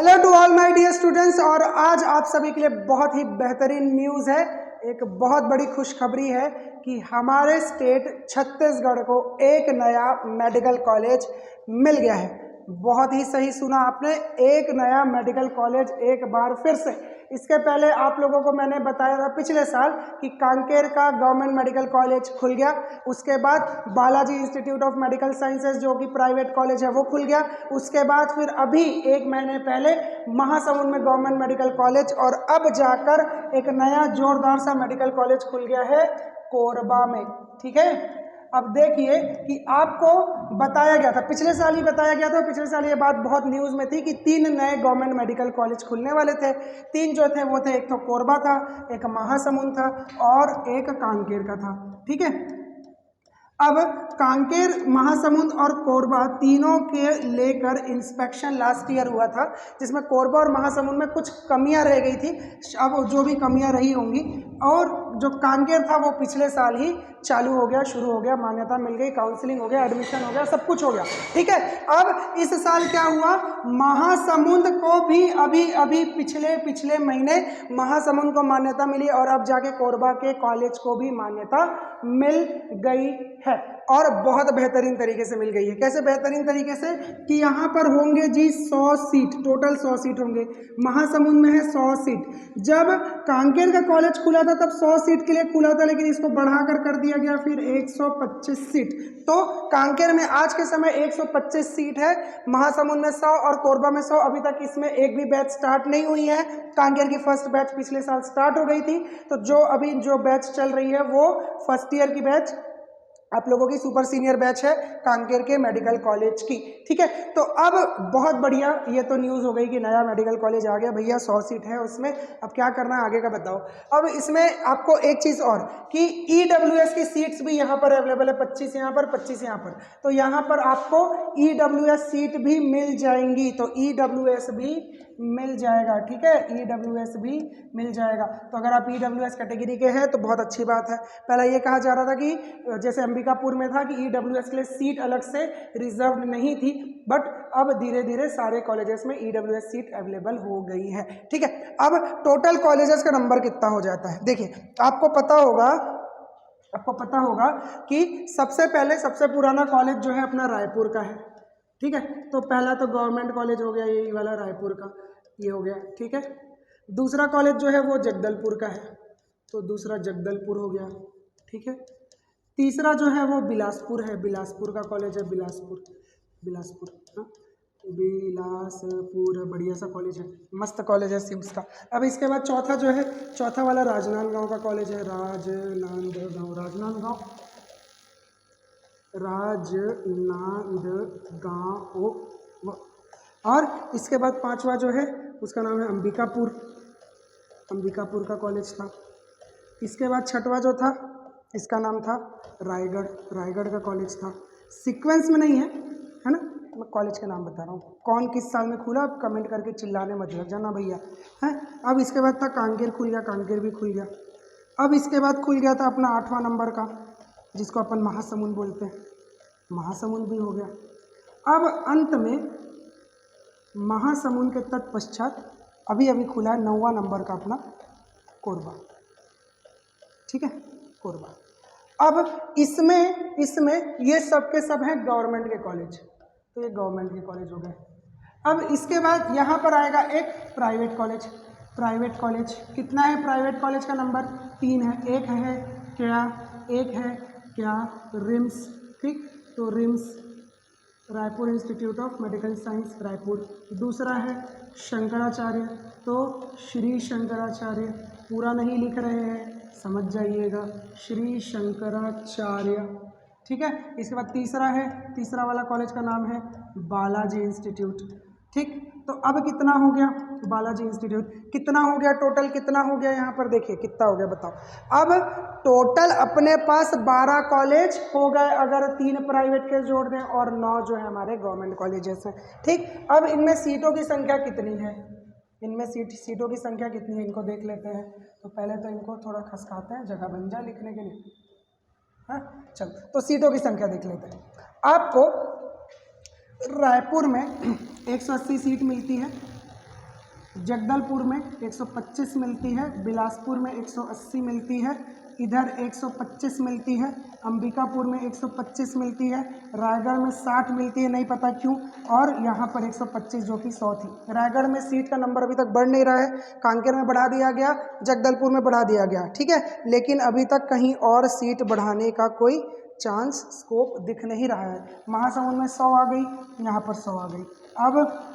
Hello to all my dear students. और आज आप सभी के लिए बहुत ही बेहतरीन न्यूज़ है। एक बहुत बड़ी खुशखबरी है कि हमारे स्टेट छत्तीसगढ़ को एक नया मेडिकल कॉलेज मिल गया है। बहुत ही सही सुना आपने, एक नया मेडिकल कॉलेज एक बार फिर से। इसके पहले आप लोगों को मैंने बताया था पिछले साल कि कांकेर का गवर्नमेंट मेडिकल कॉलेज खुल गया। उसके बाद Balaji institute of medical sciences जो कि प्राइवेट कॉलेज है वो खुल गया। उसके बाद फिर अभी एक महीने पहले महासमुंद में गवर्नमेंट मेडिकल कॉलेज, और अब जाकर एक नया जोरदार सा मेडिकल कॉलेज खुल गया है कोरबा में। ठीक है, अब देखिए कि आपको बताया गया था, पिछले साल ही बताया गया था, पिछले साल ये बात बहुत न्यूज़ में थी कि 3 नए गवर्नमेंट मेडिकल कॉलेज खुलने वाले थे। 3 जो थे वो थे, एक तो कोरबा था, एक महासमुंद था और एक कांकेर का था। ठीक है, अब कांकेर, महासमुंद और कोरबा तीनों के लेकर इंस्पेक्शन लास्ट ईयर हुआ था, जिसमें कोरबा और महासमुंद में कुछ कमियां रह गई थी। अब जो भी कमियां रही होंगी, और जो कांकेर था वो पिछले साल ही चालू हो गया, शुरू हो गया, मान्यता मिल गई, काउंसलिंग हो गया, एडमिशन हो गया, सब कुछ हो गया। ठीक है, अब इस साल क्या हुआ, महासमुंद को भी अभी पिछले महीने महासमुंद को मान्यता मिली, और अब जाके कोरबा के कॉलेज को भी मान्यता मिल गई है, और बहुत बेहतरीन तरीके से मिल गई है। कैसे बेहतरीन तरीके से कि यहाँ पर होंगे जी 100 सीट, टोटल 100 सीट होंगे। महासमुंद में है 100 सीट। जब कांकेर का कॉलेज खुला था तब 100 सीट के लिए खुला था, लेकिन इसको बढ़ाकर कर दिया गया फिर 125 सीट। तो कांकेर में आज के समय 125 सीट है, महासमुंद में 100 और कोरबा में 100। अभी तक इसमें एक भी बैच स्टार्ट नहीं हुई है। कांकेर की फर्स्ट बैच पिछले साल स्टार्ट हो गई थी, तो जो बैच चल रही है वो फर्स्ट ईयर की बैच आप लोगों की सुपर सीनियर बैच है कांकेर के मेडिकल कॉलेज की। ठीक है, तो अब बहुत बढ़िया, ये तो न्यूज़ हो गई कि नया मेडिकल कॉलेज आ गया भैया, 100 सीट है उसमें। अब क्या करना है आगे का बताओ। अब इसमें आपको एक चीज़ और कि EWS की सीट्स भी यहाँ पर अवेलेबल है, 25 यहाँ पर, 25 यहाँ पर। तो यहाँ पर आपको EWS सीट भी मिल जाएंगी, तो EWS भी मिल जाएगा। ठीक है, EWS भी मिल जाएगा। तो अगर आप EWS कैटेगरी के हैं तो बहुत अच्छी बात है। पहले ये कहा जा रहा था कि जैसे अंबिकापुर में था कि EWS के लिए सीट अलग से रिजर्व नहीं थी, बट अब धीरे धीरे सारे कॉलेजेस में EWS सीट अवेलेबल हो गई है। ठीक है, अब टोटल कॉलेजेस का नंबर कितना हो जाता है, देखिए आपको पता होगा कि सबसे पहले सबसे पुराना कॉलेज जो है अपना रायपुर का है। ठीक है, तो पहला तो गवर्नमेंट कॉलेज हो गया यही वाला रायपुर का, ये हो गया। ठीक है, दूसरा कॉलेज जो है वो जगदलपुर का है, तो दूसरा जगदलपुर हो गया। ठीक है, तीसरा जो है वो बिलासपुर है, बिलासपुर का कॉलेज है, बिलासपुर। हाँ, बिलासपुर बढ़िया सा कॉलेज है, मस्त कॉलेज है सिम्स का। अब इसके बाद चौथा जो है, चौथा वाला राजनांदगांव का कॉलेज है, राजनांदगांव। और इसके बाद पांचवा जो है उसका नाम है अंबिकापुर का कॉलेज था। इसके बाद छठवा जो था इसका नाम था रायगढ़ का कॉलेज था। सीक्वेंस में नहीं है ना, मैं कॉलेज का नाम बता रहा हूँ, कौन किस साल में खुला आप कमेंट करके चिल्लाने मत लग जाना भैया, हैं। अब इसके बाद था कांकेर खुल गया, कांकेर भी खुल गया। अब इसके बाद खुल गया था अपना 8वां नंबर का, जिसको अपन महासमुंद बोलते हैं, महासमुंद भी हो गया। अब अंत में महासमुंद के तत्पश्चात अभी खुला है 9वां नंबर का अपना कोरबा। ठीक है, कोरबा। अब इसमें ये सब के सब हैं गवर्नमेंट के कॉलेज, तो ये गवर्नमेंट के कॉलेज हो गए। अब इसके बाद यहाँ पर आएगा एक प्राइवेट कॉलेज। प्राइवेट कॉलेज कितना है, प्राइवेट कॉलेज का नंबर 3 है। एक है क्या रिम्स। ठीक, तो RIMS Raipur institute of medical science Raipur. दूसरा है शंकराचार्य, तो श्री शंकराचार्य, पूरा नहीं लिख रहे हैं, समझ जाइएगा, श्री शंकराचार्य। ठीक है, इसके बाद तीसरा वाला कॉलेज का नाम है बालाजी इंस्टीट्यूट। ठीक, तो अब कितना हो गया, बालाजी इंस्टीट्यूट कितना हो गया, टोटल कितना हो गया, यहाँ पर देखिए कितना हो गया बताओ। अब टोटल अपने पास 12 कॉलेज हो गए अगर 3 प्राइवेट के जोड़ दें, और 9 जो है हमारे गवर्नमेंट कॉलेजेस हैं। ठीक, अब इनमें सीटों की संख्या कितनी है, इनमें सीटों की संख्या कितनी है इनको देख लेते हैं। तो पहले तो इनको थोड़ा खसकाते हैं, जगह बन जाए लिखने के लिए। हाँ चल, तो सीटों की संख्या देख लेते हैं। आपको रायपुर में 180 सीट मिलती है, जगदलपुर में 125 मिलती है, बिलासपुर में 180 मिलती है, इधर 125 मिलती है, अंबिकापुर में 125 मिलती है, रायगढ़ में 60 मिलती है, नहीं पता क्यों, और यहाँ पर 125 जो कि 100 थी। रायगढ़ में सीट का नंबर अभी तक बढ़ नहीं रहा है, कांकेर में बढ़ा दिया गया, जगदलपुर में बढ़ा दिया गया, ठीक है, लेकिन अभी तक कहीं और सीट बढ़ाने का कोई चांस स्कोप दिख नहीं रहा है। महासमुंद में 100 आ गई, यहाँ पर 100 आ गई। अब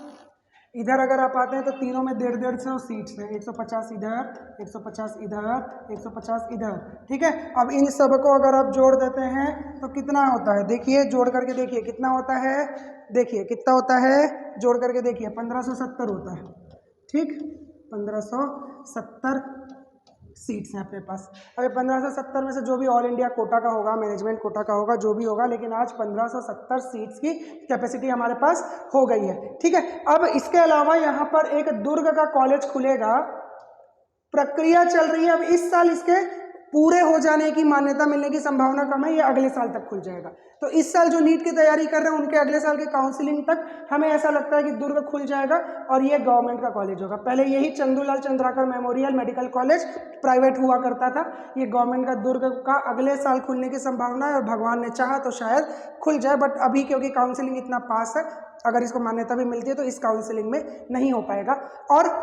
इधर अगर आप आते हैं तो तीनों में 150 सीट्स हैं, 150 इधर, 150 इधर, 150 इधर, ठीक है। अब इन सब को अगर आप जोड़ देते हैं तो कितना होता है, देखिए जोड़ करके देखिए कितना होता है, देखिए कितना होता है, जोड़ करके देखिए 1570 होता है, ठीक, 1570 सीट्स हैं अपने पास। अभी 1570 में से जो भी ऑल इंडिया कोटा का होगा, मैनेजमेंट कोटा का होगा, जो भी होगा, लेकिन आज 1570 सीट्स की कैपेसिटी हमारे पास हो गई है, ठीक है। अब इसके अलावा यहाँ पर एक दुर्ग का कॉलेज खुलेगा, प्रक्रिया चल रही है। अब इस साल इसके पूरे हो जाने की, मान्यता मिलने की संभावना कम है, ये अगले साल तक खुल जाएगा। तो इस साल जो नीट की तैयारी कर रहे हैं उनके अगले साल के काउंसलिंग तक हमें ऐसा लगता है कि दुर्ग खुल जाएगा और ये गवर्नमेंट का कॉलेज होगा। पहले यही Chandulal Chandrakar memorial medical college private हुआ करता था, ये गवर्नमेंट का दुर्ग का अगले साल खुलने की संभावना है और भगवान ने चाहा तो शायद खुल जाए, बट अभी क्योंकि काउंसलिंग इतना पास है, अगर इसको मान्यता भी मिलती है तो इस काउंसलिंग में नहीं हो पाएगा। और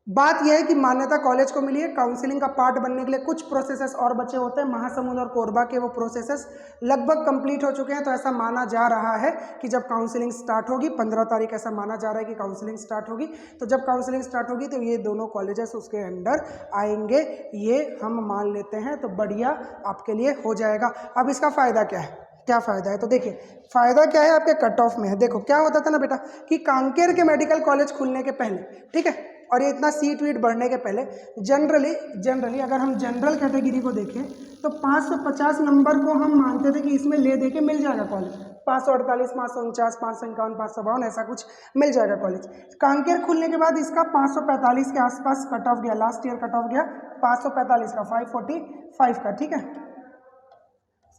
बात यह है कि मान्यता कॉलेज को मिली है, काउंसलिंग का पार्ट बनने के लिए कुछ प्रोसेसेस और बचे होते हैं। महासमुंद और कोरबा के वो प्रोसेसेस लगभग कंप्लीट हो चुके हैं, तो ऐसा माना जा रहा है कि जब काउंसलिंग स्टार्ट होगी, 15 तारीख ऐसा माना जा रहा है कि काउंसलिंग स्टार्ट होगी, तो जब काउंसलिंग स्टार्ट होगी तो ये दोनों कॉलेजेस उसके अंडर आएंगे, ये हम मान लेते हैं, तो बढ़िया आपके लिए हो जाएगा। अब इसका फ़ायदा क्या है, क्या फ़ायदा है, तो देखिए फ़ायदा क्या है, आपके कट ऑफ में है। देखो क्या होता था ना बेटा कि कांकेर के मेडिकल कॉलेज खुलने के पहले, ठीक है, और ये इतना सीट वीट बढ़ने के पहले जनरली अगर हम जनरल कैटेगरी को देखें तो 550 नंबर को हम मानते थे कि इसमें ले दे के मिल जाएगा कॉलेज, 548, 549, 551, 552 ऐसा कुछ मिल जाएगा कॉलेज। कांकेर खुलने के बाद इसका 545 के आसपास कट ऑफ गया, लास्ट ईयर कट ऑफ गया 545 का, 545 का, ठीक है,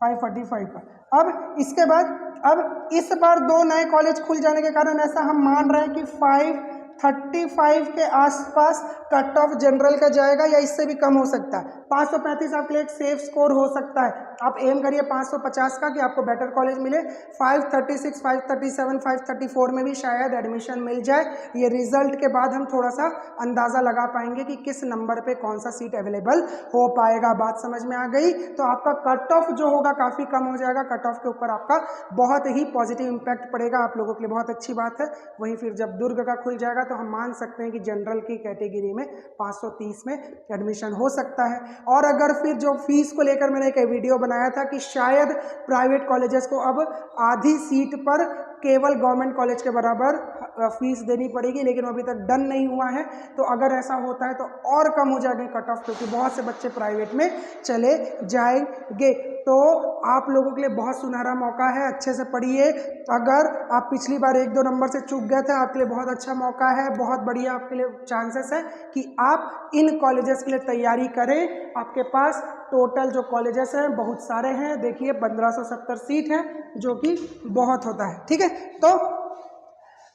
545 का। अब इसके बाद अब इस बार दो नए कॉलेज खुल जाने के कारण ऐसा हम मान रहे हैं कि 535 के आसपास कट ऑफ जनरल का जाएगा, या इससे भी कम हो सकता है। 535 आपके लिए एक सेफ स्कोर हो सकता है, आप एम करिए 550 का कि आपको बेटर कॉलेज मिले। 536, 537, 534 में भी शायद एडमिशन मिल जाए, ये रिजल्ट के बाद हम थोड़ा सा अंदाज़ा लगा पाएंगे कि किस नंबर पे कौन सा सीट अवेलेबल हो पाएगा। बात समझ में आ गई? तो आपका कट ऑफ जो होगा काफ़ी कम हो जाएगा, कट ऑफ के ऊपर आपका बहुत ही पॉजिटिव इम्पैक्ट पड़ेगा, आप लोगों के लिए बहुत अच्छी बात है। वहीं फिर जब दुर्ग का खुल जाएगा तो हम मान सकते हैं कि जनरल की कैटेगरी में 530 में एडमिशन हो सकता है। और अगर फिर जो फीस को लेकर मैंने एक वीडियो बनाया था कि शायद प्राइवेट कॉलेजेस को अब आधी सीट पर केवल गवर्नमेंट कॉलेज के बराबर फीस देनी पड़ेगी, लेकिन अभी तक डन नहीं हुआ है, तो अगर ऐसा होता है तो और कम हो जाएंगे कट ऑफ, क्योंकि बहुत से बच्चे प्राइवेट में चले जाएंगे। तो आप लोगों के लिए बहुत सुनहरा मौका है, अच्छे से पढ़िए। अगर आप पिछली बार 1-2 नंबर से चूक गए थे, आपके लिए बहुत अच्छा मौका है, बहुत बढ़िया आपके लिए चांसेस है कि आप इन कॉलेजेस के लिए तैयारी करें। आपके पास टोटल जो कॉलेजेस हैं बहुत सारे हैं, देखिए 1570 सीट है, जो कि बहुत होता है, ठीक है। तो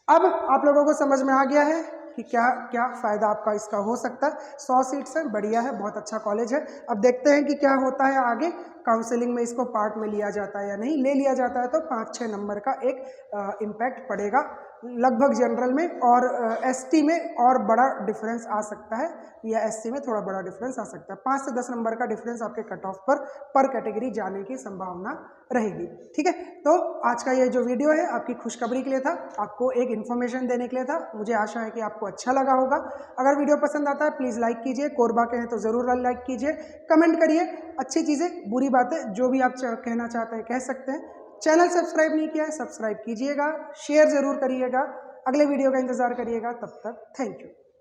अब आप लोगों को समझ में आ गया है कि क्या क्या फ़ायदा आपका इसका हो सकता है। 100 सीट्स है, बढ़िया है, बहुत अच्छा कॉलेज है। अब देखते हैं कि क्या होता है आगे, काउंसलिंग में इसको पार्ट में लिया जाता है या नहीं। ले लिया जाता है तो 5-6 नंबर का एक इम्पैक्ट पड़ेगा लगभग जनरल में, और एसटी में और बड़ा डिफरेंस आ सकता है, या एससी में थोड़ा बड़ा डिफरेंस आ सकता है। 5 से 10 नंबर का डिफरेंस आपके कट ऑफ पर कैटेगरी जाने की संभावना रहेगी, ठीक है। तो आज का ये जो वीडियो है आपकी खुशखबरी के लिए था, आपको एक इन्फॉर्मेशन देने के लिए था। मुझे आशा है कि आपको अच्छा लगा होगा। अगर वीडियो पसंद आता है प्लीज़ लाइक कीजिए, कोरबा के हैं तो ज़रूर लाइक कीजिए, कमेंट करिए, अच्छी चीज़ें बुरी बातें जो भी आप कहना चाहते हैं कह सकते हैं। चैनल सब्सक्राइब नहीं किया है, सब्सक्राइब कीजिएगा, शेयर ज़रूर करिएगा, अगले वीडियो का इंतज़ार करिएगा। तब तक थैंक यू।